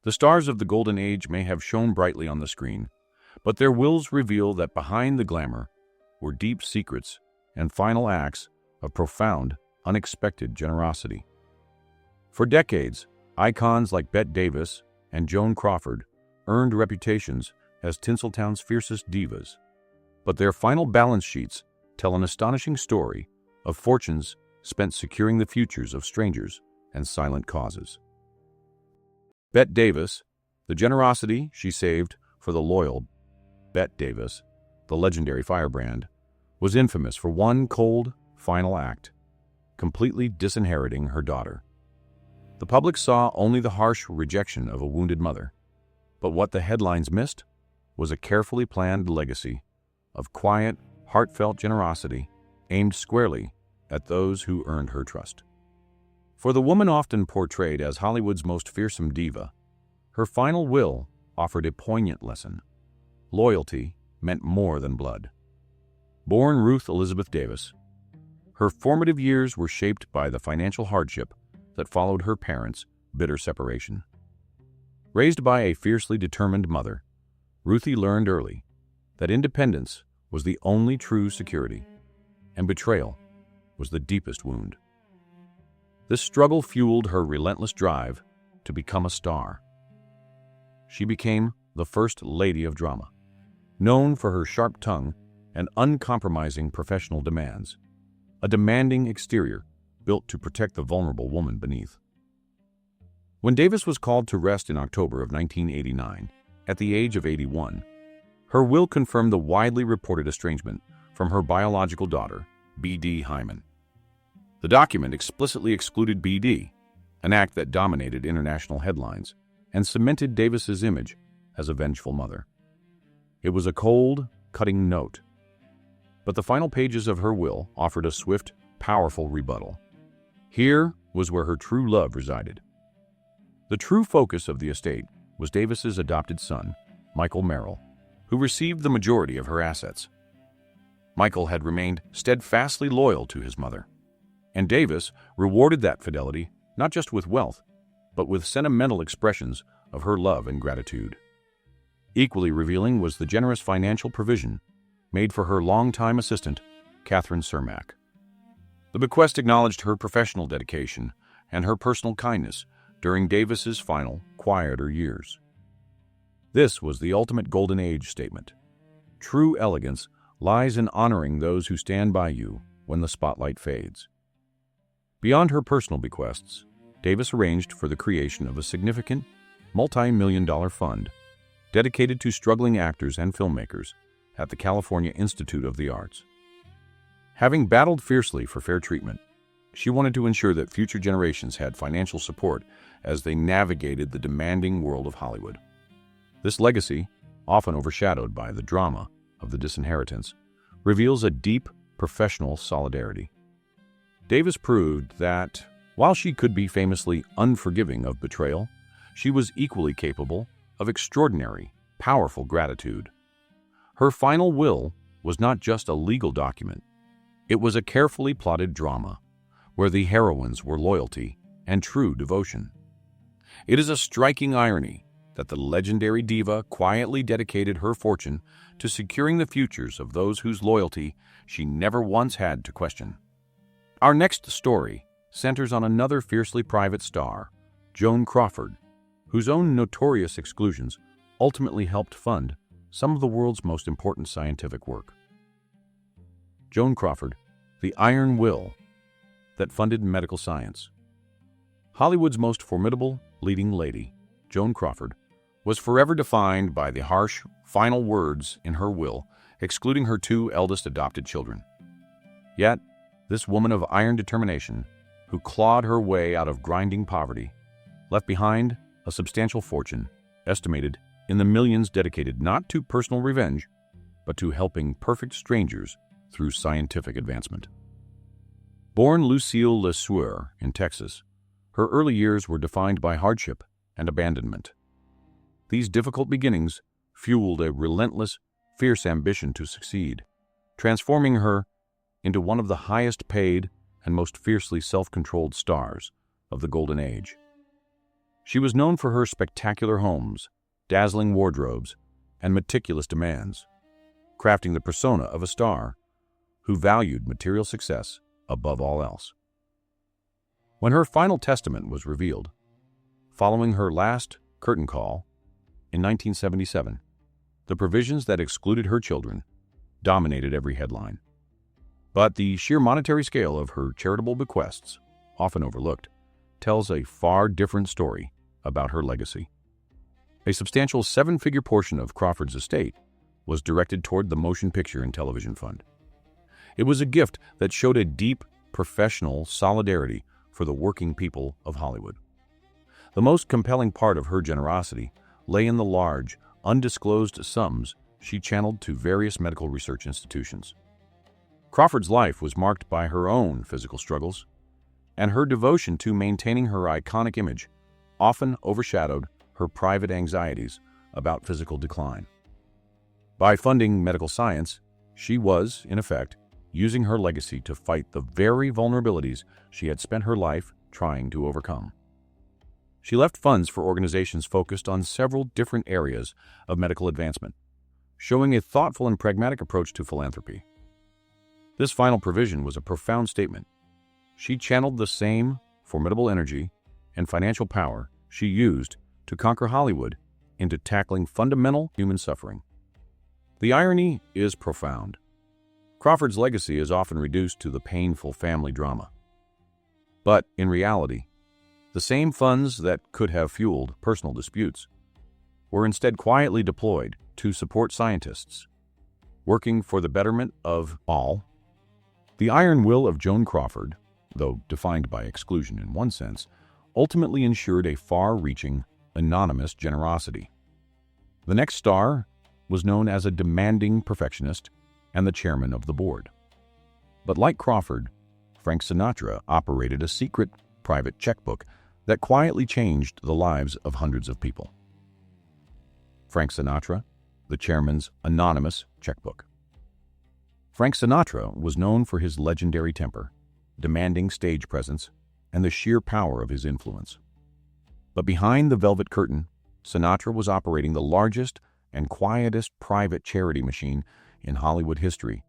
The stars of the Golden Age may have shone brightly on the screen, but their wills reveal that behind the glamour were deep secrets and final acts of profound, unexpected generosity. For decades, icons like Bette Davis and Joan Crawford earned reputations as Tinseltown's fiercest divas, but their final balance sheets tell an astonishing story of fortunes spent securing the futures of strangers and silent causes. Bette Davis, the generosity she saved for the loyal Bette Davis, the legendary firebrand, was infamous for one cold, final act, completely disinheriting her daughter. The public saw only the harsh rejection of a wounded mother, but what the headlines missed was a carefully planned legacy of quiet, heartfelt generosity aimed squarely at those who earned her trust. For the woman often portrayed as Hollywood's most fearsome diva, her final will offered a poignant lesson. Loyalty meant more than blood. Born Ruth Elizabeth Davis, her formative years were shaped by the financial hardship that followed her parents' bitter separation. Raised by a fiercely determined mother, Ruthie learned early that independence was the only true security, and betrayal was the deepest wound. This struggle fueled her relentless drive to become a star. She became the First Lady of Drama, known for her sharp tongue and uncompromising professional demands, a demanding exterior built to protect the vulnerable woman beneath. When Davis was called to rest in October of 1989, at the age of 81, her will confirmed the widely reported estrangement from her biological daughter, B.D. Hyman. The document explicitly excluded B.D., an act that dominated international headlines and cemented Davis's image as a vengeful mother. It was a cold, cutting note, but the final pages of her will offered a swift, powerful rebuttal. Here was where her true love resided. The true focus of the estate was Davis's adopted son, Michael Merrill, who received the majority of her assets. Michael had remained steadfastly loyal to his mother, and Davis rewarded that fidelity not just with wealth, but with sentimental expressions of her love and gratitude. Equally revealing was the generous financial provision made for her longtime assistant, Katharine Hepburn. The bequest acknowledged her professional dedication and her personal kindness during Davis's final, quieter years. This was the ultimate Golden Age statement. True elegance lies in honoring those who stand by you when the spotlight fades. Beyond her personal bequests, Davis arranged for the creation of a significant, multi-million-dollar fund dedicated to struggling actors and filmmakers at the California Institute of the Arts. Having battled fiercely for fair treatment, she wanted to ensure that future generations had financial support as they navigated the demanding world of Hollywood. This legacy, often overshadowed by the drama of the disinheritance, reveals a deep professional solidarity. Davis proved that, while she could be famously unforgiving of betrayal, she was equally capable of extraordinary, powerful gratitude. Her final will was not just a legal document. It was a carefully plotted drama, where the heroines were loyalty and true devotion. It is a striking irony that the legendary diva quietly dedicated her fortune to securing the futures of those whose loyalty she never once had to question. Our next story centers on another fiercely private star, Joan Crawford, whose own notorious exclusions ultimately helped fund some of the world's most important scientific work. Joan Crawford, the iron will that funded medical science. Hollywood's most formidable leading lady, Joan Crawford, was forever defined by the harsh, final words in her will, excluding her two eldest adopted children. Yet, this woman of iron determination, who clawed her way out of grinding poverty, left behind a substantial fortune, estimated in the millions, dedicated not to personal revenge, but to helping perfect strangers through scientific advancement. Born Lucille Ball in Texas, her early years were defined by hardship and abandonment. These difficult beginnings fueled a relentless, fierce ambition to succeed, transforming her into one of the highest paid and most fiercely self-controlled stars of the Golden Age. She was known for her spectacular homes, dazzling wardrobes, and meticulous demands, crafting the persona of a star who valued material success above all else. When her final testament was revealed, following her last curtain call in 1977, the provisions that excluded her children dominated every headline. But the sheer monetary scale of her charitable bequests, often overlooked, tells a far different story about her legacy. A substantial seven-figure portion of Crawford's estate was directed toward the Motion Picture and Television Fund. It was a gift that showed a deep professional solidarity for the working people of Hollywood. The most compelling part of her generosity lay in the large, undisclosed sums she channeled to various medical research institutions. Crawford's life was marked by her own physical struggles, and her devotion to maintaining her iconic image often overshadowed her private anxieties about physical decline. By funding medical science, she was, in effect, using her legacy to fight the very vulnerabilities she had spent her life trying to overcome. She left funds for organizations focused on several different areas of medical advancement, showing a thoughtful and pragmatic approach to philanthropy. This final provision was a profound statement. She channeled the same formidable energy and financial power she used to conquer Hollywood into tackling fundamental human suffering. The irony is profound. Crawford's legacy is often reduced to the painful family drama. But in reality, the same funds that could have fueled personal disputes were instead quietly deployed to support scientists, working for the betterment of all. The iron will of Joan Crawford, though defined by exclusion in one sense, ultimately ensured a far-reaching, anonymous generosity. The next star was known as a demanding perfectionist and the chairman of the board. But like Crawford, Frank Sinatra operated a secret, private checkbook that quietly changed the lives of hundreds of people. Frank Sinatra, the chairman's anonymous checkbook. Frank Sinatra was known for his legendary temper, demanding stage presence, and the sheer power of his influence. But behind the velvet curtain, Sinatra was operating the largest and quietest private charity machine in Hollywood history,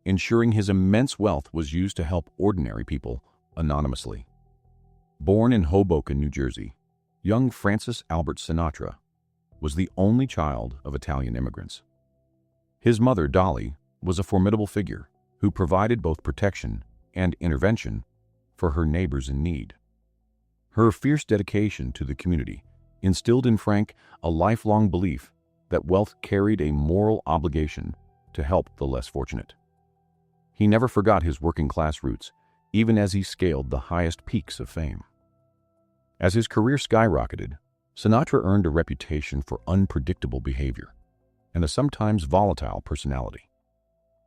ensuring his immense wealth was used to help ordinary people anonymously. Born in Hoboken, New Jersey, young Francis Albert Sinatra was the only child of Italian immigrants. His mother, Dolly, was a formidable figure who provided both protection and intervention for her neighbors in need. Her fierce dedication to the community instilled in Frank a lifelong belief that wealth carried a moral obligation to help the less fortunate. He never forgot his working-class roots, even as he scaled the highest peaks of fame. As his career skyrocketed, Sinatra earned a reputation for unpredictable behavior and a sometimes volatile personality.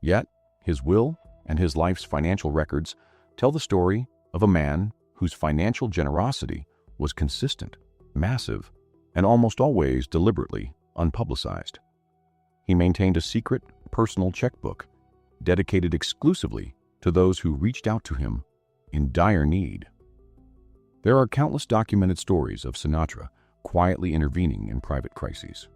Yet, his will and his life's financial records tell the story of a man whose financial generosity was consistent, massive, and almost always deliberately unpublicized. He maintained a secret, personal checkbook dedicated exclusively to those who reached out to him in dire need. There are countless documented stories of Sinatra quietly intervening in private crises.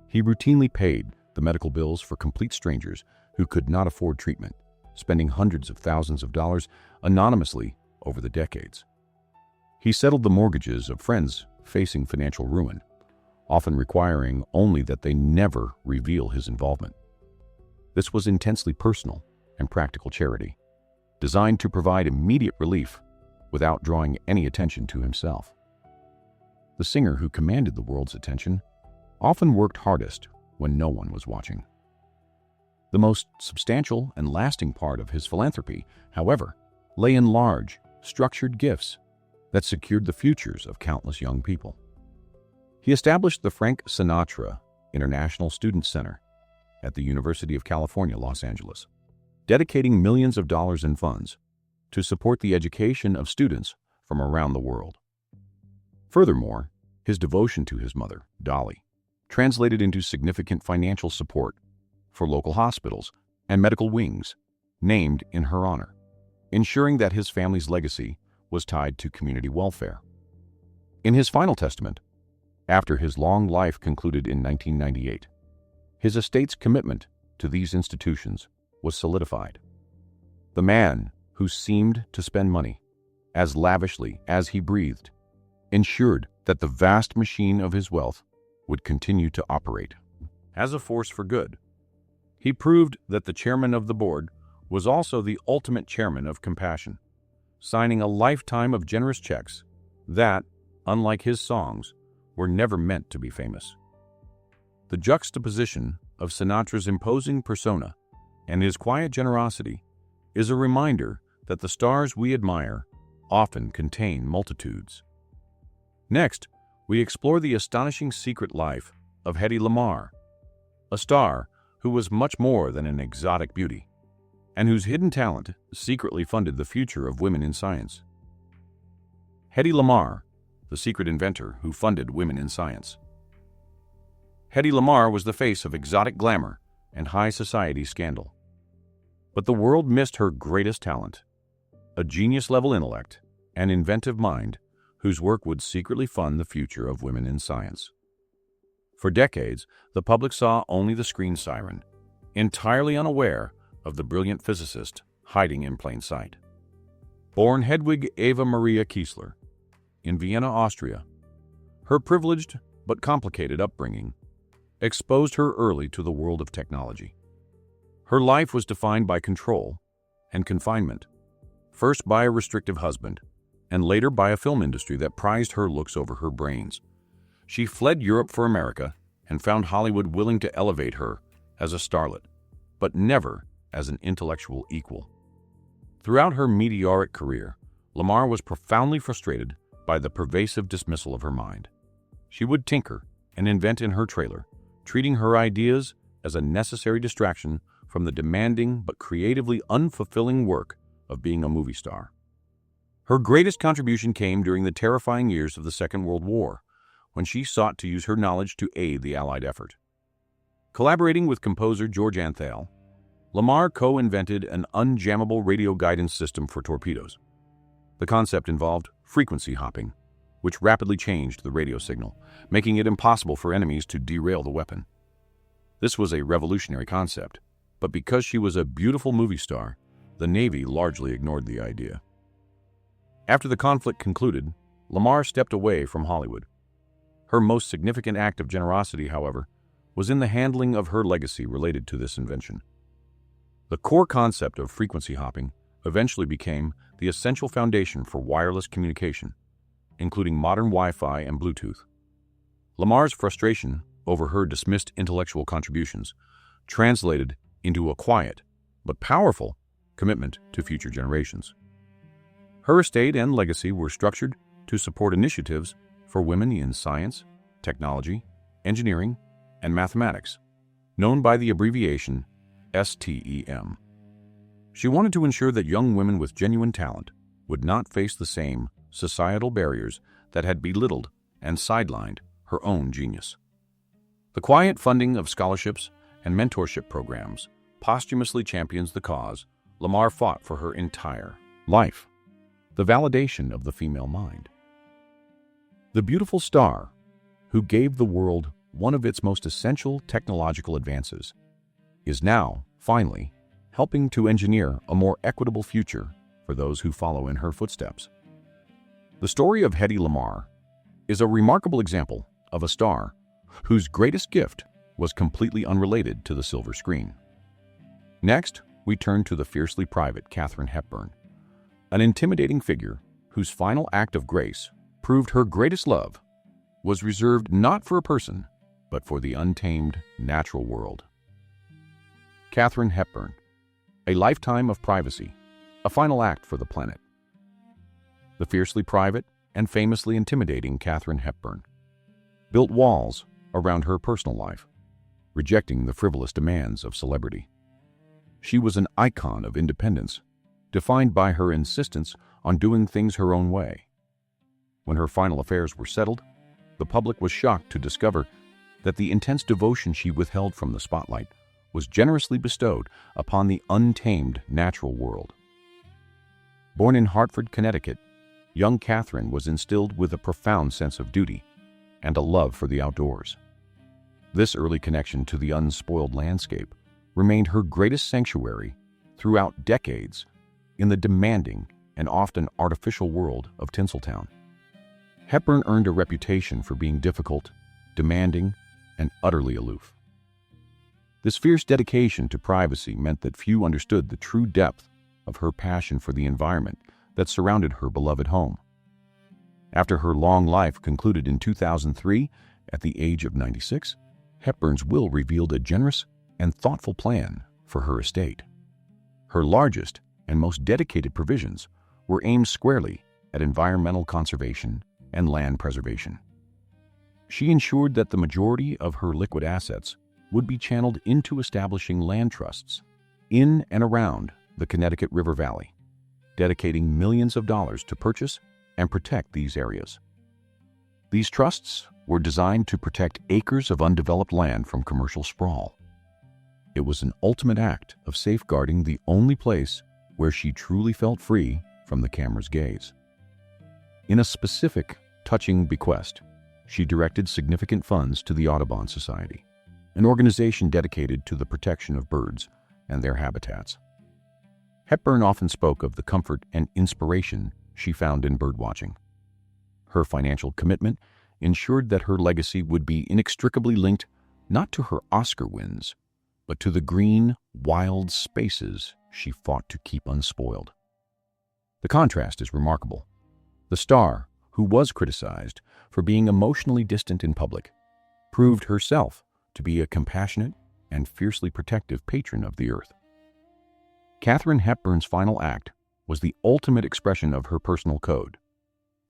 He routinely paid the medical bills for complete strangers who could not afford treatment, spending hundreds of thousands of dollars anonymously over the decades. He settled the mortgages of friends facing financial ruin, often requiring only that they never reveal his involvement. This was intensely personal and practical charity, designed to provide immediate relief without drawing any attention to himself. The singer who commanded the world's attention often worked hardest when no one was watching. The most substantial and lasting part of his philanthropy, however, lay in large, structured gifts that secured the futures of countless young people. He established the Frank Sinatra International Student Center at the University of California, Los Angeles, dedicating millions of dollars in funds to support the education of students from around the world. Furthermore, his devotion to his mother, Dolly, translated into significant financial support for local hospitals and medical wings named in her honor, ensuring that his family's legacy was tied to community welfare. In his final testament, after his long life concluded in 1998, his estate's commitment to these institutions was solidified. The man who seemed to spend money as lavishly as he breathed ensured that the vast machine of his wealth would continue to operate as a force for good. He proved that the chairman of the board was also the ultimate chairman of compassion, signing a lifetime of generous checks that, unlike his songs, were never meant to be famous. The juxtaposition of Sinatra's imposing persona and his quiet generosity is a reminder that the stars we admire often contain multitudes. Next, we explore the astonishing secret life of Hedy Lamarr, a star who was much more than an exotic beauty, and whose hidden talent secretly funded the future of women in science. Hedy Lamarr, the secret inventor who funded women in science. Hedy Lamarr was the face of exotic glamour and high society scandal. But the world missed her greatest talent, a genius-level intellect and inventive mind whose work would secretly fund the future of women in science. For decades, the public saw only the screen siren, entirely unaware of the brilliant physicist hiding in plain sight. Born Hedwig Eva Maria Kiesler in Vienna, Austria, her privileged but complicated upbringing exposed her early to the world of technology. Her life was defined by control and confinement, first by a restrictive husband, and later by a film industry that prized her looks over her brains. She fled Europe for America and found Hollywood willing to elevate her as a starlet, but never as an intellectual equal. Throughout her meteoric career, Lamarr was profoundly frustrated by the pervasive dismissal of her mind. She would tinker and invent in her trailer, treating her ideas as a necessary distraction from the demanding but creatively unfulfilling work of being a movie star. Her greatest contribution came during the terrifying years of the Second World War, when she sought to use her knowledge to aid the Allied effort. Collaborating with composer George Antheil, Lamarr co-invented an unjammable radio guidance system for torpedoes. The concept involved frequency hopping, which rapidly changed the radio signal, making it impossible for enemies to derail the weapon. This was a revolutionary concept, but because she was a beautiful movie star, the Navy largely ignored the idea. After the conflict concluded, Lamarr stepped away from Hollywood. Her most significant act of generosity, however, was in the handling of her legacy related to this invention. The core concept of frequency hopping eventually became the essential foundation for wireless communication, including modern Wi-Fi and Bluetooth. Lamarr's frustration over her dismissed intellectual contributions translated into a quiet but powerful commitment to future generations. Her estate and legacy were structured to support initiatives for women in science, technology, engineering, and mathematics, known by the abbreviation STEM. She wanted to ensure that young women with genuine talent would not face the same societal barriers that had belittled and sidelined her own genius. The quiet funding of scholarships and mentorship programs posthumously champions the cause Lamarr fought for her entire life, the validation of the female mind. The beautiful star who gave the world one of its most essential technological advances is now, finally, helping to engineer a more equitable future for those who follow in her footsteps. The story of Hedy Lamarr is a remarkable example of a star whose greatest gift was completely unrelated to the silver screen. Next, we turn to the fiercely private Katharine Hepburn, an intimidating figure whose final act of grace proved her greatest love was reserved not for a person, but for the untamed natural world. Katharine Hepburn, a lifetime of privacy, a final act for the planet. The fiercely private and famously intimidating Katharine Hepburn built walls around her personal life, rejecting the frivolous demands of celebrity. She was an icon of independence, defined by her insistence on doing things her own way. When her final affairs were settled, the public was shocked to discover that the intense devotion she withheld from the spotlight was generously bestowed upon the untamed natural world. Born in Hartford, Connecticut, young Katharine was instilled with a profound sense of duty and a love for the outdoors. This early connection to the unspoiled landscape remained her greatest sanctuary throughout decades in the demanding and often artificial world of Tinseltown. Hepburn earned a reputation for being difficult, demanding, and utterly aloof. This fierce dedication to privacy meant that few understood the true depth of her passion for the environment that surrounded her beloved home. After her long life concluded in 2003, at the age of 96, Hepburn's will revealed a generous and thoughtful plan for her estate. Her largest and most dedicated provisions were aimed squarely at environmental conservation and land preservation. She ensured that the majority of her liquid assets would be channeled into establishing land trusts in and around the Connecticut River Valley, dedicating millions of dollars to purchase and protect these areas. These trusts were designed to protect acres of undeveloped land from commercial sprawl. It was an ultimate act of safeguarding the only place where she truly felt free from the camera's gaze. In a specific, touching bequest, she directed significant funds to the Audubon Society, an organization dedicated to the protection of birds and their habitats. Hepburn often spoke of the comfort and inspiration she found in birdwatching. Her financial commitment ensured that her legacy would be inextricably linked not to her Oscar wins, but to the green, wild spaces she fought to keep unspoiled. The contrast is remarkable. The star, who was criticized for being emotionally distant in public, proved herself to be a compassionate and fiercely protective patron of the earth. Katharine Hepburn's final act was the ultimate expression of her personal code: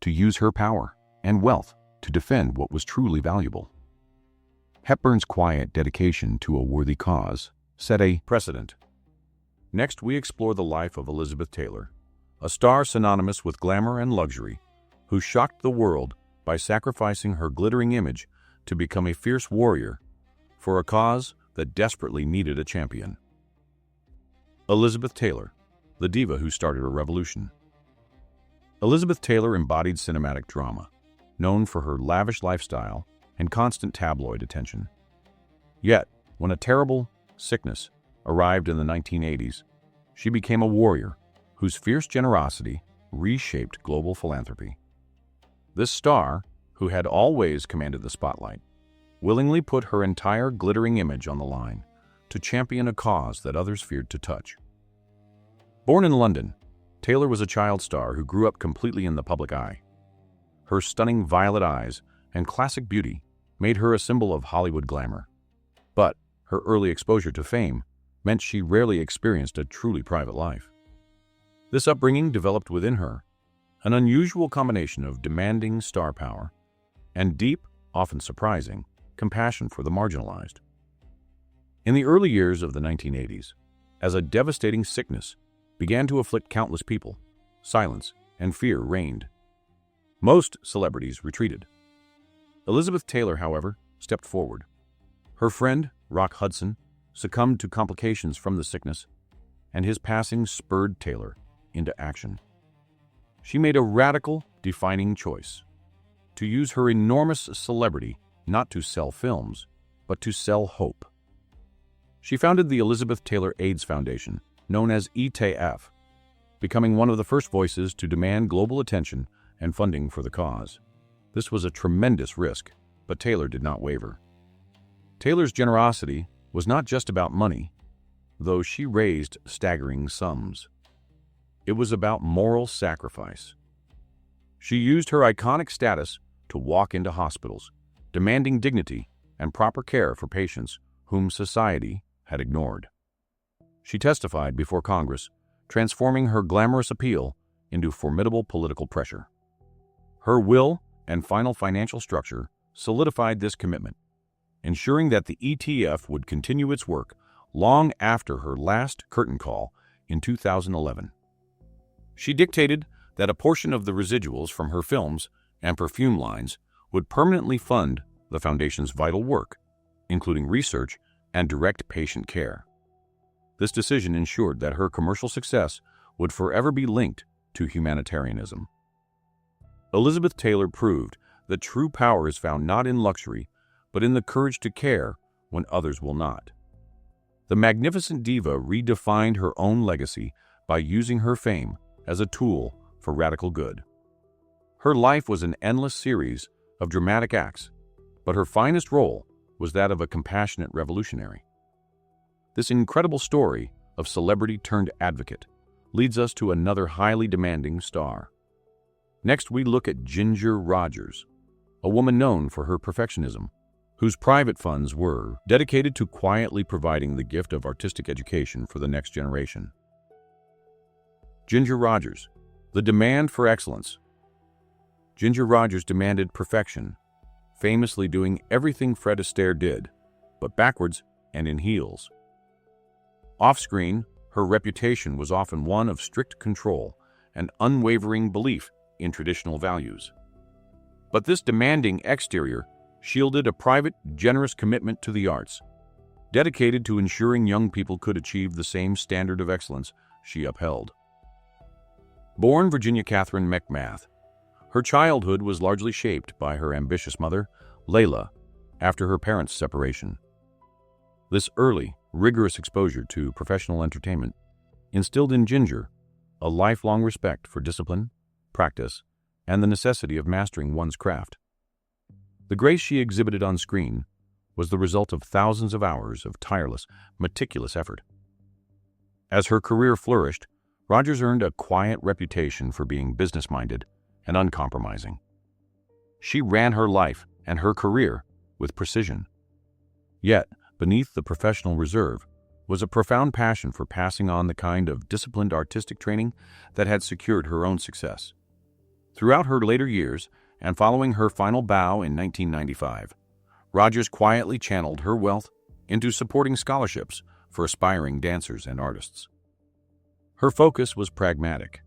to use her power and wealth to defend what was truly valuable. Hepburn's quiet dedication to a worthy cause set a precedent. Next, we explore the life of Elizabeth Taylor, a star synonymous with glamour and luxury, who shocked the world by sacrificing her glittering image to become a fierce warrior for a cause that desperately needed a champion. Elizabeth Taylor, the diva who started a revolution. Elizabeth Taylor embodied cinematic drama, known for her lavish lifestyle and constant tabloid attention. Yet, when a terrible sickness arrived in the 1980s, she became a warrior whose fierce generosity reshaped global philanthropy. This star, who had always commanded the spotlight, willingly put her entire glittering image on the line to champion a cause that others feared to touch. Born in London, Taylor was a child star who grew up completely in the public eye. Her stunning violet eyes and classic beauty made her a symbol of Hollywood glamour. But her early exposure to fame meant she rarely experienced a truly private life. This upbringing developed within her an unusual combination of demanding star power and deep, often surprising, compassion for the marginalized. In the early years of the 1980s, as a devastating sickness began to afflict countless people, silence and fear reigned. Most celebrities retreated. Elizabeth Taylor, however, stepped forward. Her friend, Rock Hudson, succumbed to complications from the sickness, and his passing spurred Taylor into action. She made a radical, defining choice: to use her enormous celebrity not to sell films, but to sell hope. She founded the Elizabeth Taylor AIDS Foundation, known as ETF, becoming one of the first voices to demand global attention and funding for the cause. This was a tremendous risk, but Taylor did not waver. Taylor's generosity was not just about money, though she raised staggering sums. It was about moral sacrifice. She used her iconic status to walk into hospitals, demanding dignity and proper care for patients whom society had ignored. She testified before Congress, transforming her glamorous appeal into formidable political pressure. Her will and final financial structure solidified this commitment, ensuring that the ETF would continue its work long after her last curtain call in 2011. She dictated that a portion of the residuals from her films and perfume lines would permanently fund the foundation's vital work, including research and direct patient care. This decision ensured that her commercial success would forever be linked to humanitarianism. Elizabeth Taylor proved that true power is found not in luxury, but in the courage to care when others will not. The magnificent diva redefined her own legacy by using her fame as a tool for radical good. Her life was an endless series of dramatic acts, but her finest role was that of a compassionate revolutionary. This incredible story of celebrity turned advocate leads us to another highly demanding star. Next, we look at Ginger Rogers, a woman known for her perfectionism, whose private funds were dedicated to quietly providing the gift of artistic education for the next generation. Ginger Rogers, the demand for excellence. Ginger Rogers demanded perfection, famously doing everything Fred Astaire did, but backwards and in heels. Off-screen, her reputation was often one of strict control and unwavering belief in traditional values. But this demanding exterior shielded a private, generous commitment to the arts, dedicated to ensuring young people could achieve the same standard of excellence she upheld. Born Virginia Catherine McMath, her childhood was largely shaped by her ambitious mother, Layla, after her parents' separation. This early, rigorous exposure to professional entertainment instilled in Ginger a lifelong respect for discipline, practice, and the necessity of mastering one's craft. The grace she exhibited on screen was the result of thousands of hours of tireless, meticulous effort. As her career flourished, Rogers earned a quiet reputation for being business-minded and uncompromising. She ran her life and her career with precision. Yet, beneath the professional reserve was a profound passion for passing on the kind of disciplined artistic training that had secured her own success. Throughout her later years, and following her final bow in 1995, Rogers quietly channeled her wealth into supporting scholarships for aspiring dancers and artists. Her focus was pragmatic.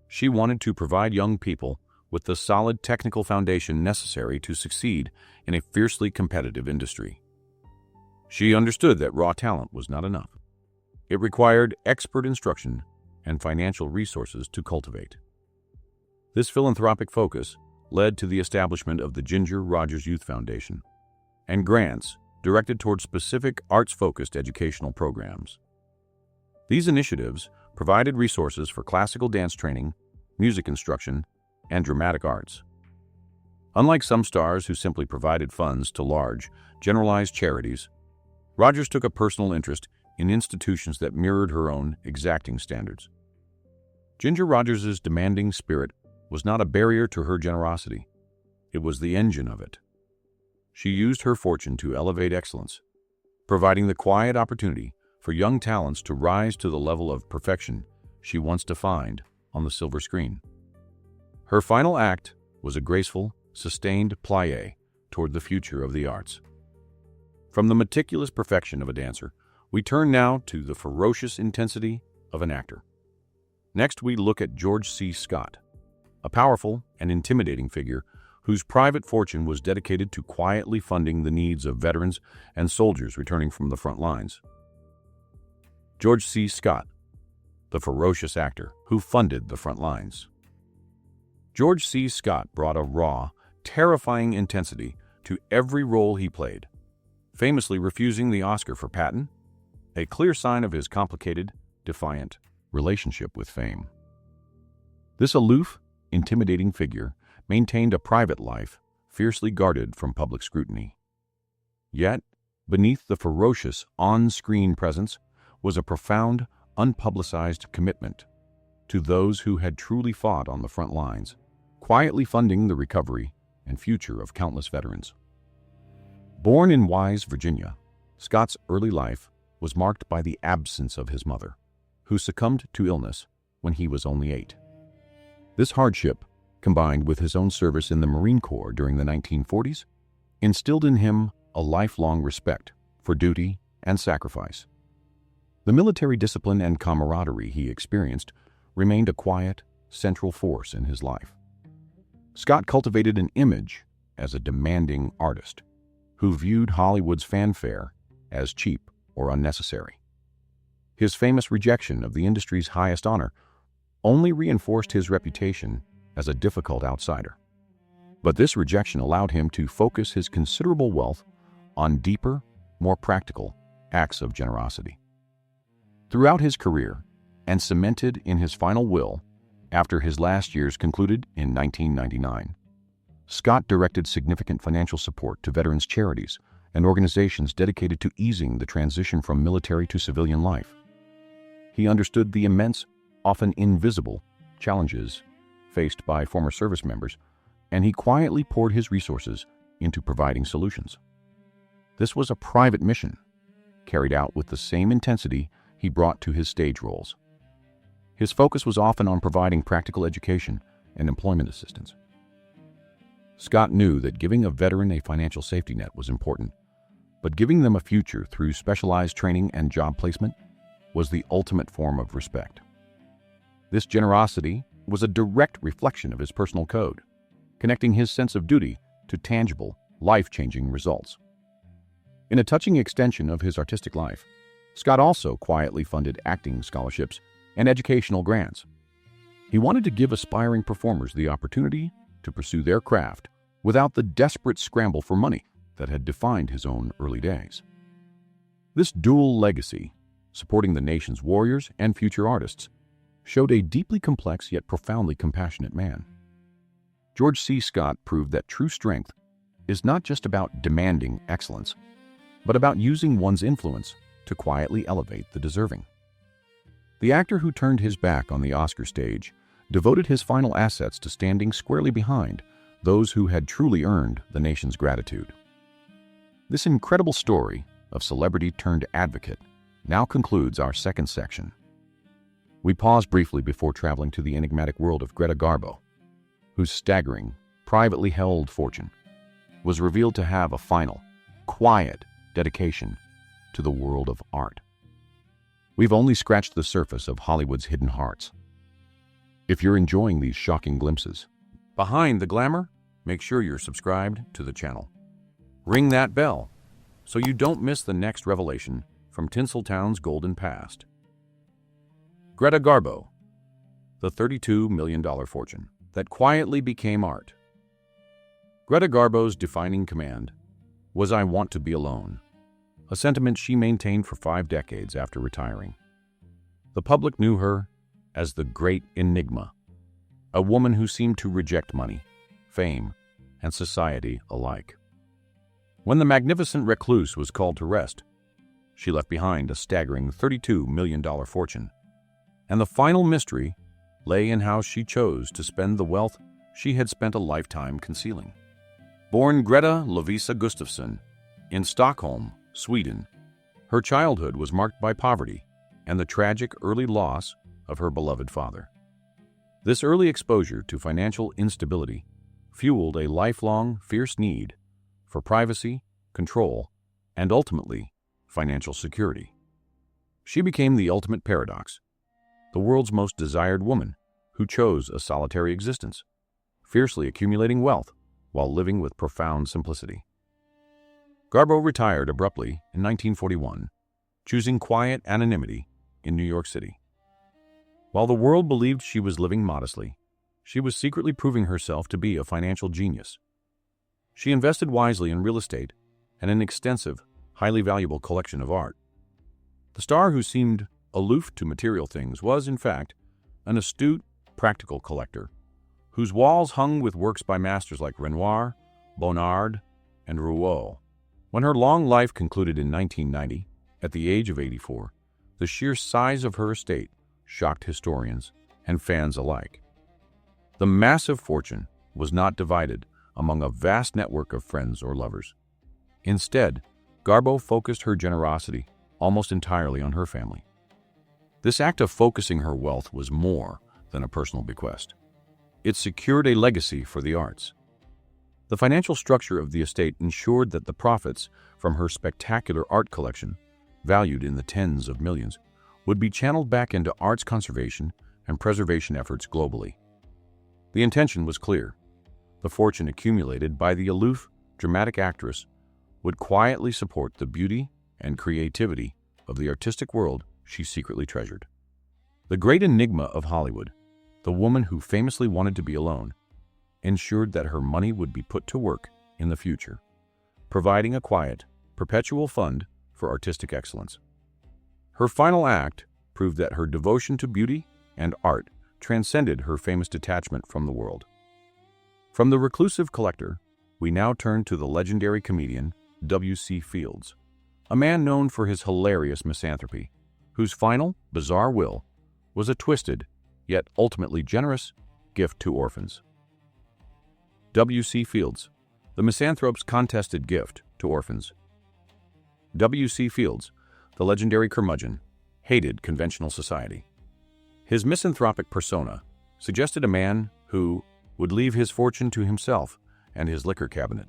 She wanted to provide young people with the solid technical foundation necessary to succeed in a fiercely competitive industry. She understood that raw talent was not enough. It required expert instruction and financial resources to cultivate. This philanthropic focus led to the establishment of the Ginger Rogers Youth Foundation and grants directed toward specific arts-focused educational programs. These initiatives provided resources for classical dance training, music instruction, and dramatic arts. Unlike some stars who simply provided funds to large, generalized charities, Rogers took a personal interest in institutions that mirrored her own exacting standards. Ginger Rogers' demanding spirit was not a barrier to her generosity. It was the engine of it. She used her fortune to elevate excellence, providing the quiet opportunity for young talents to rise to the level of perfection she once defined on the silver screen. Her final act was a graceful, sustained plie toward the future of the arts. From the meticulous perfection of a dancer, we turn now to the ferocious intensity of an actor. Next, we look at George C. Scott, a powerful and intimidating figure whose private fortune was dedicated to quietly funding the needs of veterans and soldiers returning from the front lines. George C. Scott, the ferocious actor who funded the front lines. George C. Scott brought a raw, terrifying intensity to every role he played, famously refusing the Oscar for Patton, a clear sign of his complicated, defiant relationship with fame. This aloof, intimidating figure maintained a private life fiercely guarded from public scrutiny. Yet, beneath the ferocious on-screen presence was a profound, unpublicized commitment to those who had truly fought on the front lines, quietly funding the recovery and future of countless veterans. Born in Wise, Virginia, Scott's early life was marked by the absence of his mother, who succumbed to illness when he was only 8. This hardship, combined with his own service in the Marine Corps during the 1940s, instilled in him a lifelong respect for duty and sacrifice. The military discipline and camaraderie he experienced remained a quiet, central force in his life. Scott cultivated an image as a demanding artist who viewed Hollywood's fanfare as cheap or unnecessary. His famous rejection of the industry's highest honor only reinforced his reputation as a difficult outsider. But this rejection allowed him to focus his considerable wealth on deeper, more practical acts of generosity. Throughout his career, and cemented in his final will after his last years concluded in 1999, Scott directed significant financial support to veterans' charities and organizations dedicated to easing the transition from military to civilian life. He understood the immense, often invisible, challenges faced by former service members, and he quietly poured his resources into providing solutions. This was a private mission, carried out with the same intensity he brought to his stage roles. His focus was often on providing practical education and employment assistance. Scott knew that giving a veteran a financial safety net was important, but giving them a future through specialized training and job placement was the ultimate form of respect. This generosity was a direct reflection of his personal code, connecting his sense of duty to tangible, life-changing results. In a touching extension of his artistic life, Scott also quietly funded acting scholarships and educational grants. He wanted to give aspiring performers the opportunity to pursue their craft without the desperate scramble for money that had defined his own early days. This dual legacy, supporting the nation's warriors and future artists, showed a deeply complex yet profoundly compassionate man. George C. Scott proved that true strength is not just about demanding excellence, but about using one's influence to quietly elevate the deserving. The actor who turned his back on the Oscar stage devoted his final assets to standing squarely behind those who had truly earned the nation's gratitude. This incredible story of celebrity turned advocate now concludes our second section. We pause briefly before traveling to the enigmatic world of Greta Garbo, whose staggering, privately held fortune was revealed to have a final, quiet dedication to the world of art. We've only scratched the surface of Hollywood's hidden hearts. If you're enjoying these shocking glimpses behind the glamour, make sure you're subscribed to the channel. Ring that bell so you don't miss the next revelation from Tinseltown's golden past. Greta Garbo, the $32 million fortune that quietly became art. Greta Garbo's defining command was "I want to be alone," a sentiment she maintained for 5 decades after retiring. The public knew her as the Great Enigma, a woman who seemed to reject money, fame, and society alike. When the magnificent recluse was called to rest, she left behind a staggering $32 million fortune, and the final mystery lay in how she chose to spend the wealth she had spent a lifetime concealing. Born Greta Lovisa Gustafsson in Stockholm, Sweden, her childhood was marked by poverty and the tragic early loss of her beloved father. This early exposure to financial instability fueled a lifelong, fierce need for privacy, control, and ultimately, financial security. She became the ultimate paradox, the world's most desired woman who chose a solitary existence, fiercely accumulating wealth while living with profound simplicity. Garbo retired abruptly in 1941, choosing quiet anonymity in New York City. While the world believed she was living modestly, she was secretly proving herself to be a financial genius. She invested wisely in real estate and an extensive, highly valuable collection of art. The star who seemed aloof to material things was, in fact, an astute, practical collector, whose walls hung with works by masters like Renoir, Bonnard, and Rouault. When her long life concluded in 1990, at the age of 84, the sheer size of her estate shocked historians and fans alike. The massive fortune was not divided among a vast network of friends or lovers. Instead, Garbo focused her generosity almost entirely on her family. This act of focusing her wealth was more than a personal bequest. It secured a legacy for the arts. The financial structure of the estate ensured that the profits from her spectacular art collection, valued in the tens of millions, would be channeled back into arts conservation and preservation efforts globally. The intention was clear. The fortune accumulated by the aloof, dramatic actress would quietly support the beauty and creativity of the artistic world she secretly treasured. The great enigma of Hollywood, the woman who famously wanted to be alone, ensured that her money would be put to work in the future, providing a quiet, perpetual fund for artistic excellence. Her final act proved that her devotion to beauty and art transcended her famous detachment from the world. From the reclusive collector, we now turn to the legendary comedian W.C. Fields, a man known for his hilarious misanthropy, whose final, bizarre will was a twisted, yet ultimately generous, gift to orphans. W.C. Fields, the misanthrope's contested gift to orphans. W.C. Fields, the legendary curmudgeon, hated conventional society. His misanthropic persona suggested a man who would leave his fortune to himself and his liquor cabinet.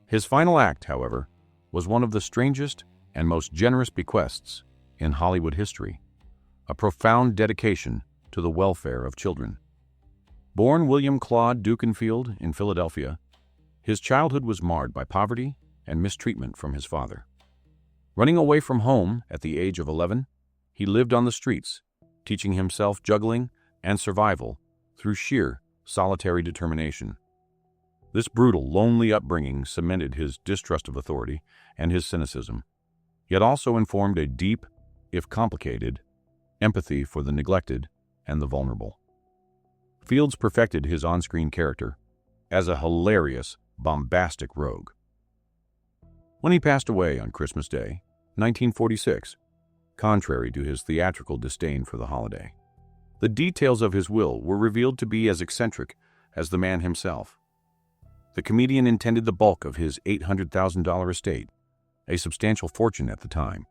His final act, however, was one of the strangest and most generous bequests in Hollywood history, a profound dedication to the welfare of children. Born William Claude Dukenfield in Philadelphia, his childhood was marred by poverty and mistreatment from his father. Running away from home at the age of 11, he lived on the streets, teaching himself juggling and survival through sheer, solitary determination. This brutal, lonely upbringing cemented his distrust of authority and his cynicism, yet also informed a deep, if complicated, empathy for the neglected and the vulnerable. Fields perfected his on-screen character as a hilarious, bombastic rogue. When he passed away on Christmas Day, 1946, contrary to his theatrical disdain for the holiday, the details of his will were revealed to be as eccentric as the man himself. The comedian intended the bulk of his $800,000 estate, a substantial fortune at the time,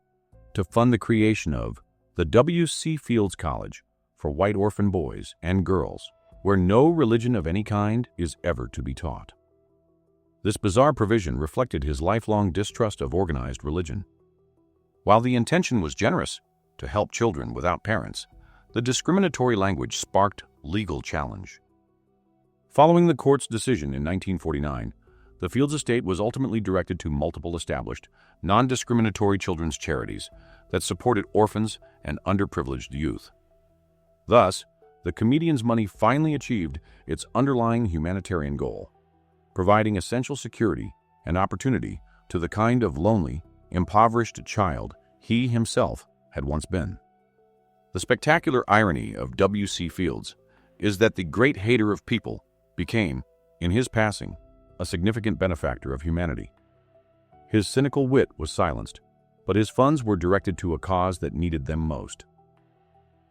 to fund the creation of the W.C. Fields College for white orphan boys and girls, where no religion of any kind is ever to be taught. This bizarre provision reflected his lifelong distrust of organized religion. While the intention was generous, to help children without parents, the discriminatory language sparked legal challenge. Following the court's decision in 1949, the Fields estate was ultimately directed to multiple established, non-discriminatory children's charities that supported orphans and underprivileged youth. Thus, the comedian's money finally achieved its underlying humanitarian goal, providing essential security and opportunity to the kind of lonely, impoverished child he himself had once been. The spectacular irony of W.C. Fields is that the great hater of people became, in his passing, a significant benefactor of humanity. His cynical wit was silenced, but his funds were directed to a cause that needed them most.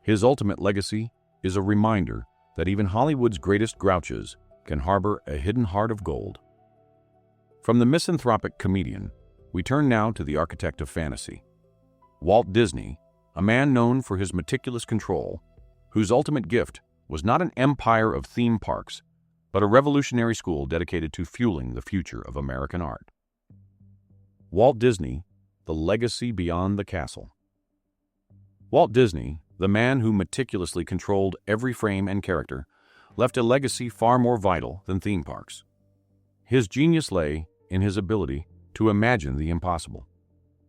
His ultimate legacy is a reminder that even Hollywood's greatest grouches can harbor a hidden heart of gold. From the misanthropic comedian, we turn now to the architect of fantasy. Walt Disney, a man known for his meticulous control, whose ultimate gift was not an empire of theme parks, but a revolutionary school dedicated to fueling the future of American art. Walt Disney, the legacy beyond the castle. Walt Disney, the man who meticulously controlled every frame and character, left a legacy far more vital than theme parks. His genius lay in his ability to imagine the impossible.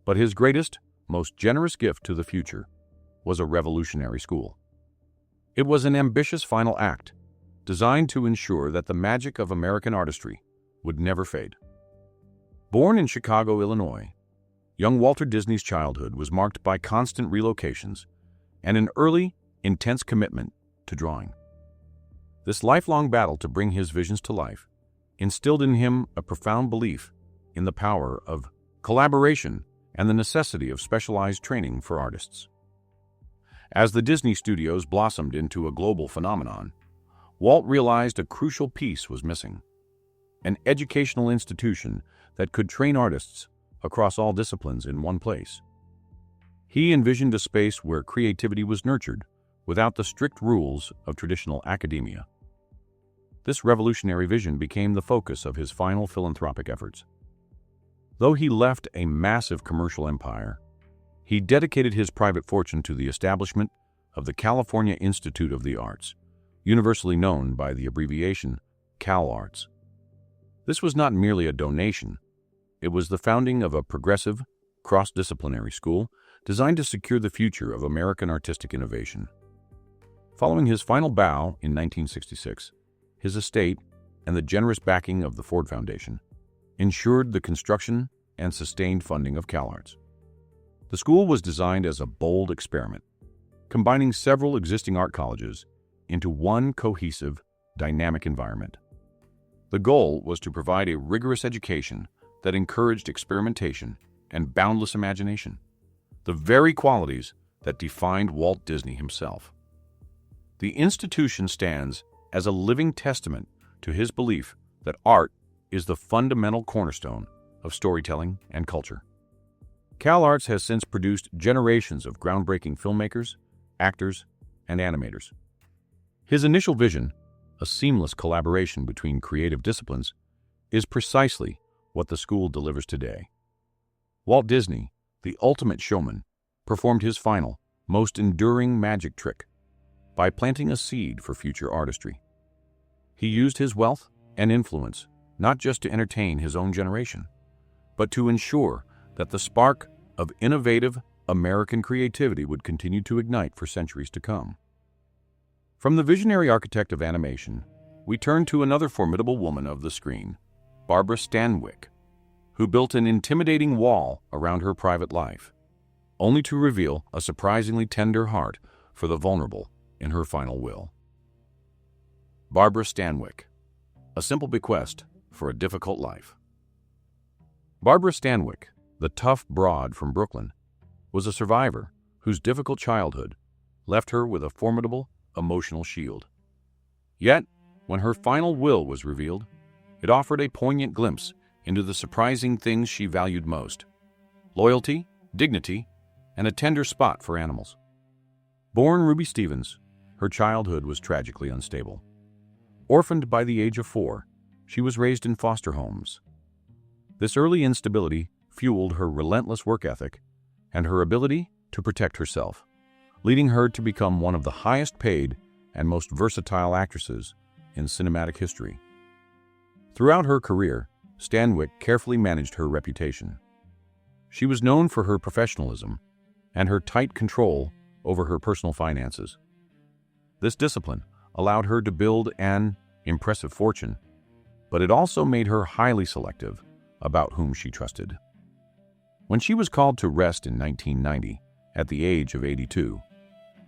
But his greatest, most generous gift to the future was a revolutionary school. It was an ambitious final act, designed to ensure that the magic of American artistry would never fade. Born in Chicago, Illinois, young Walter Disney's childhood was marked by constant relocations and an early, intense commitment to drawing. This lifelong battle to bring his visions to life instilled in him a profound belief in the power of collaboration and the necessity of specialized training for artists. As the Disney studios blossomed into a global phenomenon, Walt realized a crucial piece was missing: an educational institution that could train artists across all disciplines in one place. He envisioned a space where creativity was nurtured without the strict rules of traditional academia. This revolutionary vision became the focus of his final philanthropic efforts. Though he left a massive commercial empire, he dedicated his private fortune to the establishment of the California Institute of the Arts, universally known by the abbreviation CalArts. This was not merely a donation. It was the founding of a progressive, cross-disciplinary school designed to secure the future of American artistic innovation. Following his final bow in 1966, his estate and the generous backing of the Ford Foundation ensured the construction and sustained funding of CalArts. The school was designed as a bold experiment, combining several existing art colleges into one cohesive, dynamic environment. The goal was to provide a rigorous education that encouraged experimentation and boundless imagination, the very qualities that defined Walt Disney himself. The institution stands as a living testament to his belief that art is the fundamental cornerstone of storytelling and culture. CalArts has since produced generations of groundbreaking filmmakers, actors, and animators. His initial vision, a seamless collaboration between creative disciplines, is precisely what the school delivers today. Walt Disney, the ultimate showman, performed his final, most enduring magic trick by planting a seed for future artistry. He used his wealth and influence not just to entertain his own generation, but to ensure that the spark of innovative American creativity would continue to ignite for centuries to come. From the visionary architect of animation, we turn to another formidable woman of the screen, Barbara Stanwyck, who built an intimidating wall around her private life, only to reveal a surprisingly tender heart for the vulnerable in her final will. Barbara Stanwyck, a simple bequest for a difficult life. Barbara Stanwyck, the tough broad from Brooklyn, was a survivor whose difficult childhood left her with a formidable emotional shield. Yet, when her final will was revealed, it offered a poignant glimpse into the surprising things she valued most: loyalty, dignity, and a tender spot for animals. Born Ruby Stevens, her childhood was tragically unstable. Orphaned by the age of 4, she was raised in foster homes. This early instability fueled her relentless work ethic and her ability to protect herself, leading her to become one of the highest-paid and most versatile actresses in cinematic history. Throughout her career, Stanwyck carefully managed her reputation. She was known for her professionalism and her tight control over her personal finances. This discipline allowed her to build an impressive fortune, but it also made her highly selective about whom she trusted. When she was called to rest in 1990, at the age of 82,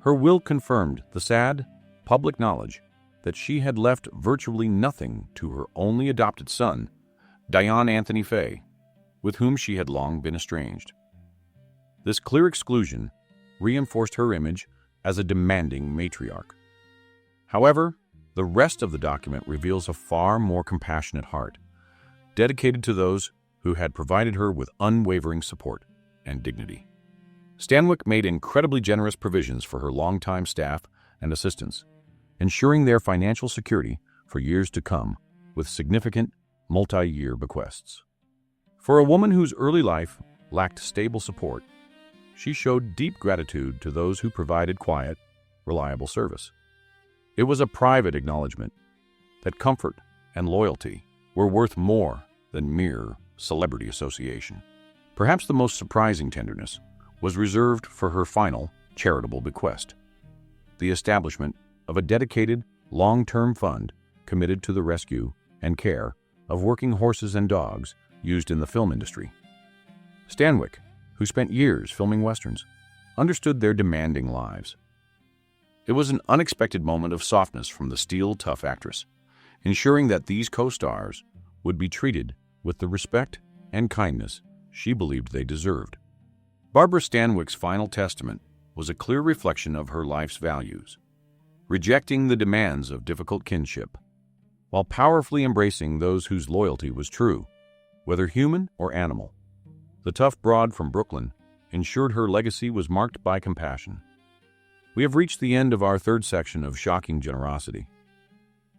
her will confirmed the sad, public knowledge that she had left virtually nothing to her only adopted son, Dion Anthony Fay, with whom she had long been estranged. This clear exclusion reinforced her image as a demanding matriarch. However, the rest of the document reveals a far more compassionate heart, dedicated to those who had provided her with unwavering support and dignity. Stanwyck made incredibly generous provisions for her longtime staff and assistants, ensuring their financial security for years to come with significant multi-year bequests. For a woman whose early life lacked stable support, she showed deep gratitude to those who provided quiet, reliable service. It was a private acknowledgement that comfort and loyalty were worth more than mere celebrity association. Perhaps the most surprising tenderness was reserved for her final charitable bequest: the establishment of a dedicated, long-term fund committed to the rescue and care of working horses and dogs used in the film industry. Stanwyck, who spent years filming westerns, understood their demanding lives. It was an unexpected moment of softness from the steel-tough actress, ensuring that these co-stars would be treated with the respect and kindness she believed they deserved. Barbara Stanwyck's final testament was a clear reflection of her life's values, rejecting the demands of difficult kinship, while powerfully embracing those whose loyalty was true, whether human or animal. The tough broad from Brooklyn ensured her legacy was marked by compassion. We have reached the end of our third section of shocking generosity.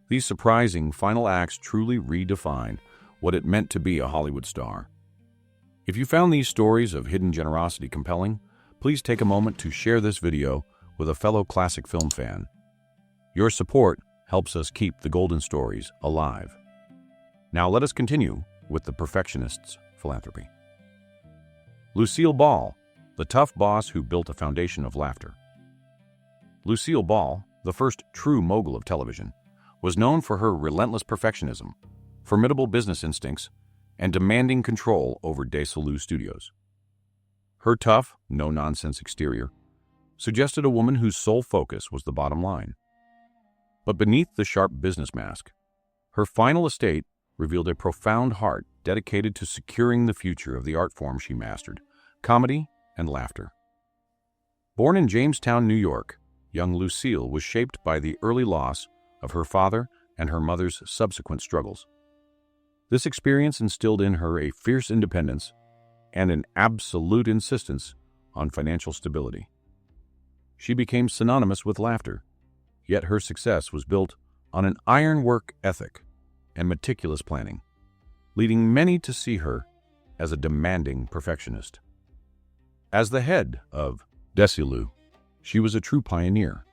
These surprising final acts truly redefine what it meant to be a Hollywood star. If you found these stories of hidden generosity compelling, please take a moment to share this video with a fellow classic film fan. Your support helps us keep the golden stories alive. Now let us continue with the perfectionist's philanthropy. Lucille Ball, the tough boss who built a foundation of laughter. Lucille Ball, the first true mogul of television, was known for her relentless perfectionism, formidable business instincts, and demanding control over Desilu Studios. Her tough, no-nonsense exterior suggested a woman whose sole focus was the bottom line. But beneath the sharp business mask, her final estate revealed a profound heart dedicated to securing the future of the art form she mastered, comedy and laughter. Born in Jamestown, New York, young Lucille was shaped by the early loss of her father and her mother's subsequent struggles. This experience instilled in her a fierce independence and an absolute insistence on financial stability. She became synonymous with laughter, yet her success was built on an iron work ethic and meticulous planning, leading many to see her as a demanding perfectionist. As the head of Desilu, she was a true pioneer,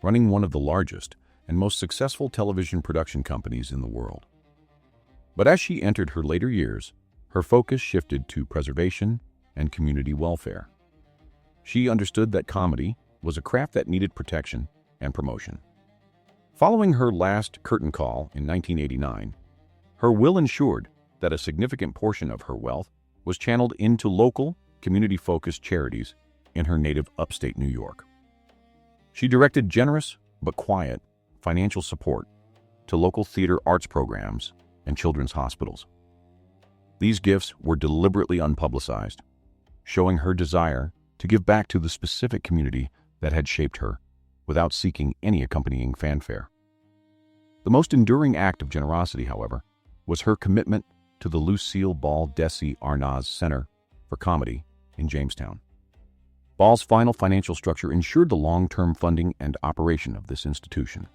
running one of the largest and most successful television production companies in the world. But as she entered her later years, her focus shifted to preservation and community welfare. She understood that comedy was a craft that needed protection and promotion. Following her last curtain call in 1989, her will ensured that a significant portion of her wealth was channeled into local, community-focused charities in her native upstate New York. She directed generous but quiet financial support to local theater arts programs and children's hospitals. These gifts were deliberately unpublicized, showing her desire to give back to the specific community that had shaped her without seeking any accompanying fanfare. The most enduring act of generosity, however, was her commitment to the Lucille Ball Desi Arnaz Center for Comedy in Jamestown. Ball's final financial structure ensured the long-term funding and operation of this institution.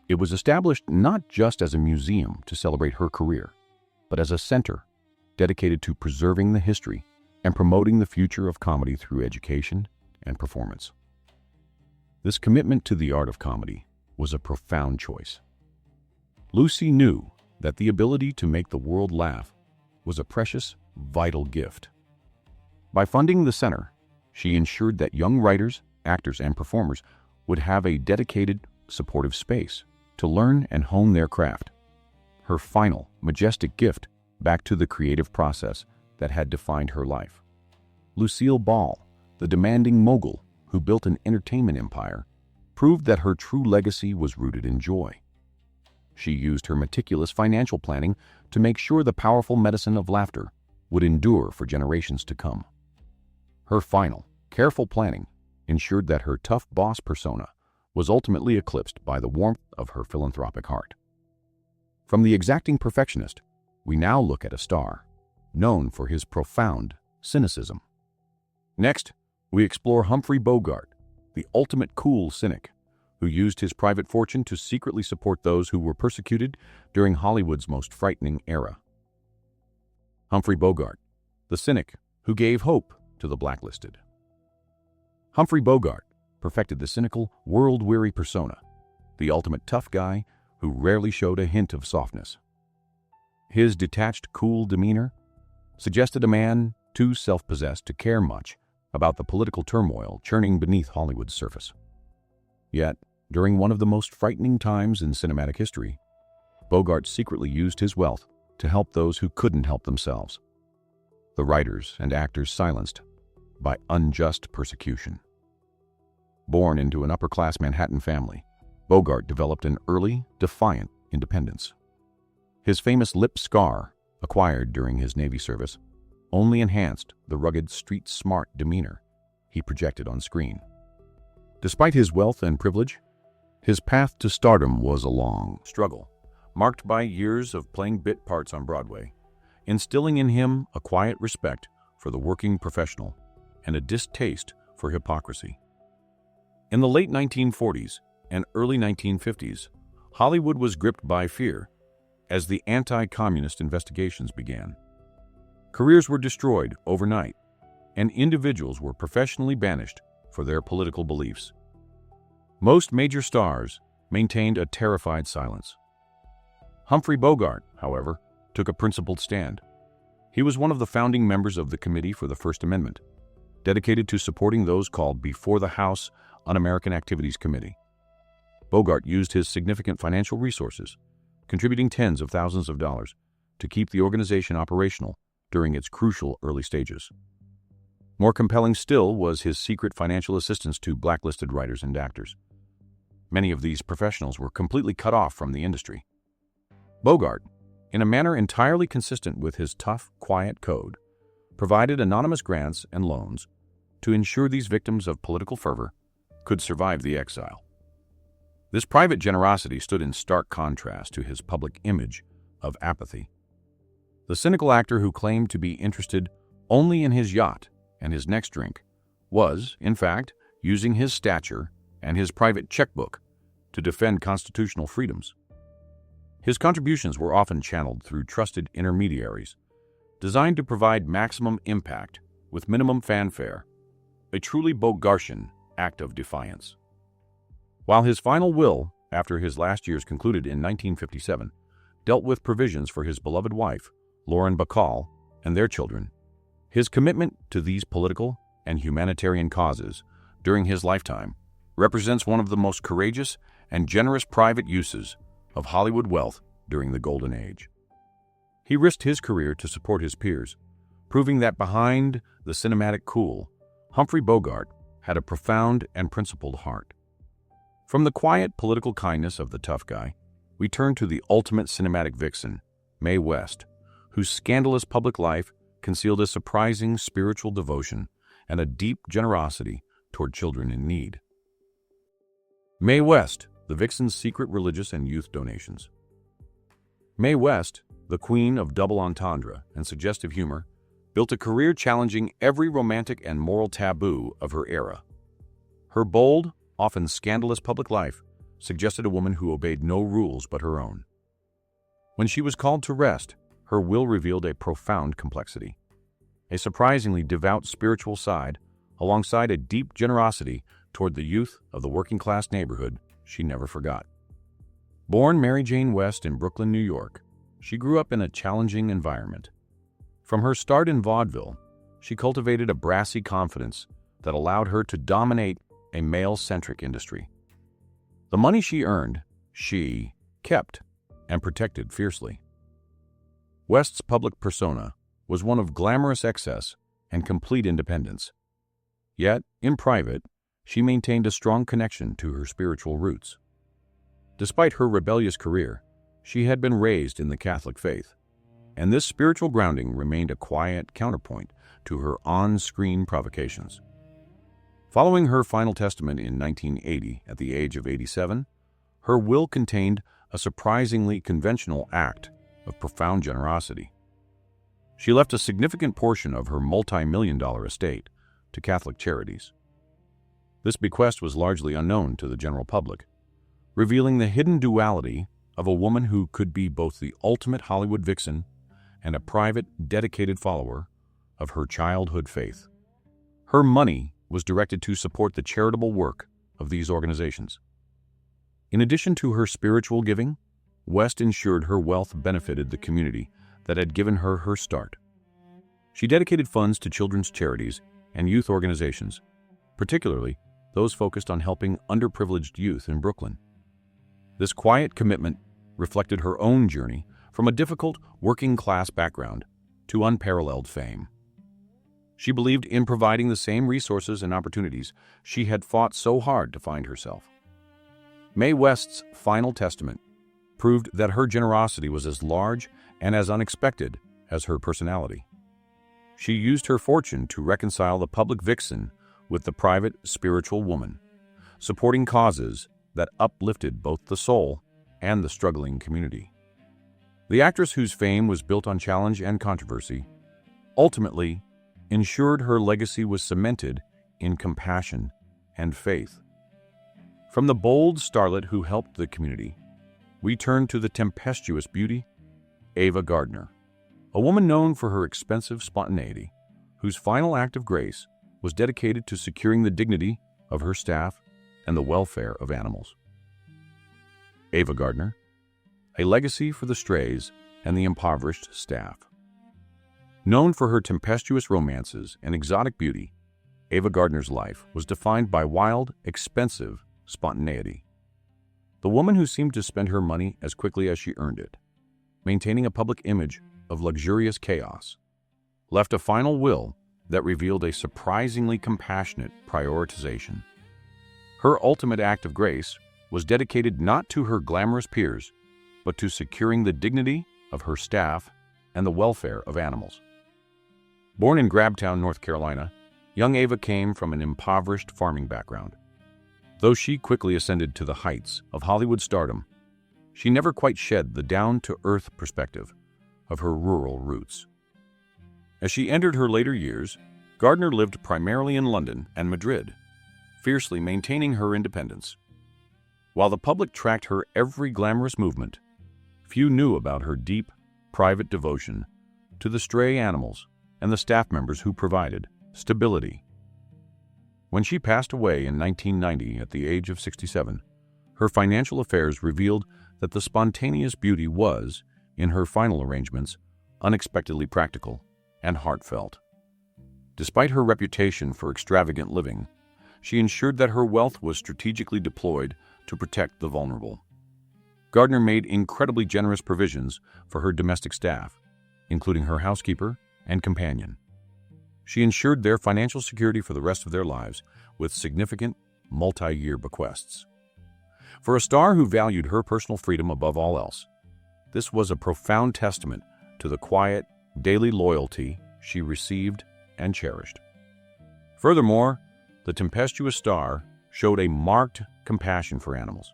It was established not just as a museum to celebrate her career, but as a center dedicated to preserving the history and promoting the future of comedy through education and performance. This commitment to the art of comedy was a profound choice. Lucy knew that the ability to make the world laugh was a precious, vital gift. By funding the center, she ensured that young writers, actors, and performers would have a dedicated, supportive space to learn and hone their craft. Her final, majestic gift back to the creative process that had defined her life. Lucille Ball, the demanding mogul who built an entertainment empire, proved that her true legacy was rooted in joy. She used her meticulous financial planning to make sure the powerful medicine of laughter would endure for generations to come. Her final, careful planning ensured that her tough boss persona was ultimately eclipsed by the warmth of her philanthropic heart. From the exacting perfectionist, we now look at a star, known for his profound cynicism. Next, we explore Humphrey Bogart, the ultimate cool cynic, who used his private fortune to secretly support those who were persecuted during Hollywood's most frightening era. Humphrey Bogart, the cynic who gave hope to the blacklisted. Humphrey Bogart perfected the cynical, world-weary persona, the ultimate tough guy who rarely showed a hint of softness. His detached, cool demeanor suggested a man too self-possessed to care much about the political turmoil churning beneath Hollywood's surface. Yet, during one of the most frightening times in cinematic history, Bogart secretly used his wealth to help those who couldn't help themselves, the writers and actors silenced by unjust persecution. Born into an upper-class Manhattan family, Bogart developed an early, defiant independence. His famous lip scar, acquired during his Navy service, only enhanced the rugged, street-smart demeanor he projected on screen. Despite his wealth and privilege, his path to stardom was a long struggle, marked by years of playing bit parts on Broadway, instilling in him a quiet respect for the working professional and a distaste for hypocrisy. In the late 1940s and early 1950s, Hollywood was gripped by fear as the anti-communist investigations began. Careers were destroyed overnight, and individuals were professionally banished for their political beliefs. Most major stars maintained a terrified silence. Humphrey Bogart, however, took a principled stand. He was one of the founding members of the Committee for the First Amendment, dedicated to supporting those called Before the House Un-American Activities Committee. Bogart used his significant financial resources, contributing tens of thousands of dollars, to keep the organization operational during its crucial early stages. More compelling still was his secret financial assistance to blacklisted writers and actors. Many of these professionals were completely cut off from the industry. Bogart, in a manner entirely consistent with his tough, quiet code, provided anonymous grants and loans to ensure these victims of political fervor could survive the exile. This private generosity stood in stark contrast to his public image of apathy. The cynical actor who claimed to be interested only in his yacht and his next drink was, in fact, using his stature and his private checkbook to defend constitutional freedoms. His contributions were often channeled through trusted intermediaries, designed to provide maximum impact with minimum fanfare, a truly Bogartian act of defiance. While his final will, after his last years concluded in 1957, dealt with provisions for his beloved wife, Lauren Bacall, and their children, his commitment to these political and humanitarian causes during his lifetime represents one of the most courageous and generous private uses of Hollywood wealth during the Golden Age. He risked his career to support his peers, proving that behind the cinematic cool, Humphrey Bogart had a profound and principled heart. From the quiet political kindness of the tough guy, we turn to the ultimate cinematic vixen, Mae West, whose scandalous public life concealed a surprising spiritual devotion and a deep generosity toward children in need. Mae West, the vixen's secret religious and youth donations. Mae West, the queen of double entendre and suggestive humor, built a career challenging every romantic and moral taboo of her era. Her bold, often scandalous public life suggested a woman who obeyed no rules but her own. When she was called to rest, her will revealed a profound complexity, a surprisingly devout spiritual side, alongside a deep generosity toward the youth of the working-class neighborhood she never forgot. Born Mary Jane West in Brooklyn, New York, she grew up in a challenging environment. From her start in vaudeville, she cultivated a brassy confidence that allowed her to dominate a male-centric industry. The money she earned, she kept and protected fiercely. West's public persona was one of glamorous excess and complete independence. Yet, in private, she maintained a strong connection to her spiritual roots. Despite her rebellious career, she had been raised in the Catholic faith, and this spiritual grounding remained a quiet counterpoint to her on-screen provocations. Following her final testament in 1980 at the age of 87, her will contained a surprisingly conventional act of profound generosity. She left a significant portion of her multi-million-dollar estate to Catholic charities. This bequest was largely unknown to the general public, revealing the hidden duality of a woman who could be both the ultimate Hollywood vixen and a private, dedicated follower of her childhood faith. Her money was directed to support the charitable work of these organizations. In addition to her spiritual giving, West ensured her wealth benefited the community that had given her her start. She dedicated funds to children's charities and youth organizations, particularly those focused on helping underprivileged youth in Brooklyn. This quiet commitment reflected her own journey from a difficult working-class background to unparalleled fame. She believed in providing the same resources and opportunities she had fought so hard to find herself. Mae West's final testament proved that her generosity was as large and as unexpected as her personality. She used her fortune to reconcile the public vixen with the private spiritual woman, supporting causes that uplifted both the soul and the struggling community. The actress, whose fame was built on challenge and controversy, ultimately ensured her legacy was cemented in compassion and faith. From the bold starlet who helped the community, we turn to the tempestuous beauty, Ava Gardner, a woman known for her expensive spontaneity, whose final act of grace was dedicated to securing the dignity of her staff and the welfare of animals. Ava Gardner, a legacy for the strays and the impoverished staff. Known for her tempestuous romances and exotic beauty, Ava Gardner's life was defined by wild, expensive spontaneity. the woman who seemed to spend her money as quickly as she earned it, maintaining a public image of luxurious chaos, left a final will that revealed a surprisingly compassionate prioritization. Her ultimate act of grace was dedicated not to her glamorous peers, but to securing the dignity of her staff and the welfare of animals. Born in Grabtown, North Carolina, young Ava came from an impoverished farming background. Though she quickly ascended to the heights of Hollywood stardom, she never quite shed the down-to-earth perspective of her rural roots. As she entered her later years, Gardner lived primarily in London and Madrid, fiercely maintaining her independence. While the public tracked her every glamorous movement, few knew about her deep, private devotion to the stray animals and the staff members who provided stability. When she passed away in 1990 at the age of 67, her financial affairs revealed that the spontaneous beauty was, in her final arrangements, unexpectedly practical and heartfelt. Despite her reputation for extravagant living, she ensured that her wealth was strategically deployed to protect the vulnerable. Gardner made incredibly generous provisions for her domestic staff, including her housekeeper and companion. She ensured their financial security for the rest of their lives with significant, multi-year bequests. For a star who valued her personal freedom above all else, this was a profound testament to the quiet, daily loyalty she received and cherished. Furthermore, the tempestuous star showed a marked compassion for animals.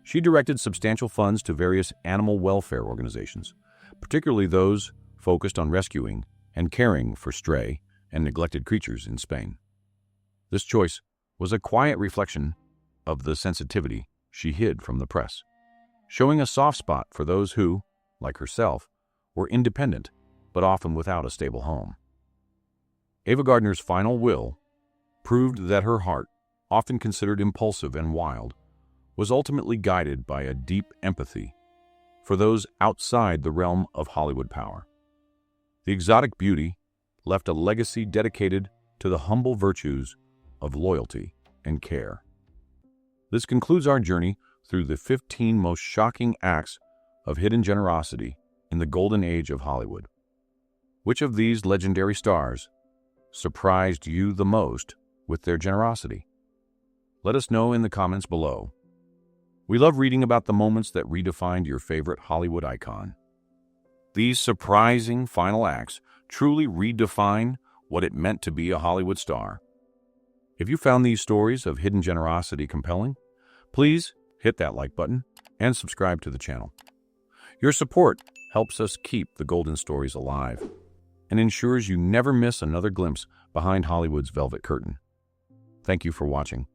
She directed substantial funds to various animal welfare organizations, particularly those focused on rescuing and caring for stray and neglected creatures in Spain. This choice was a quiet reflection of the sensitivity she hid from the press, showing a soft spot for those who, like herself, were independent but often without a stable home. Ava Gardner's final will proved that her heart, often considered impulsive and wild, was ultimately guided by a deep empathy for those outside the realm of Hollywood power. The exotic beauty left a legacy dedicated to the humble virtues of loyalty and care. This concludes our journey through the 15 most shocking acts of hidden generosity in the golden age of Hollywood. Which of these legendary stars surprised you the most with their generosity? Let us know in the comments below. We love reading about the moments that redefined your favorite Hollywood icon. These surprising final acts truly redefine what it meant to be a Hollywood star. If you found these stories of hidden generosity compelling, please hit that like button and subscribe to the channel. Your support helps us keep the golden stories alive and ensures you never miss another glimpse behind Hollywood's velvet curtain. Thank you for watching.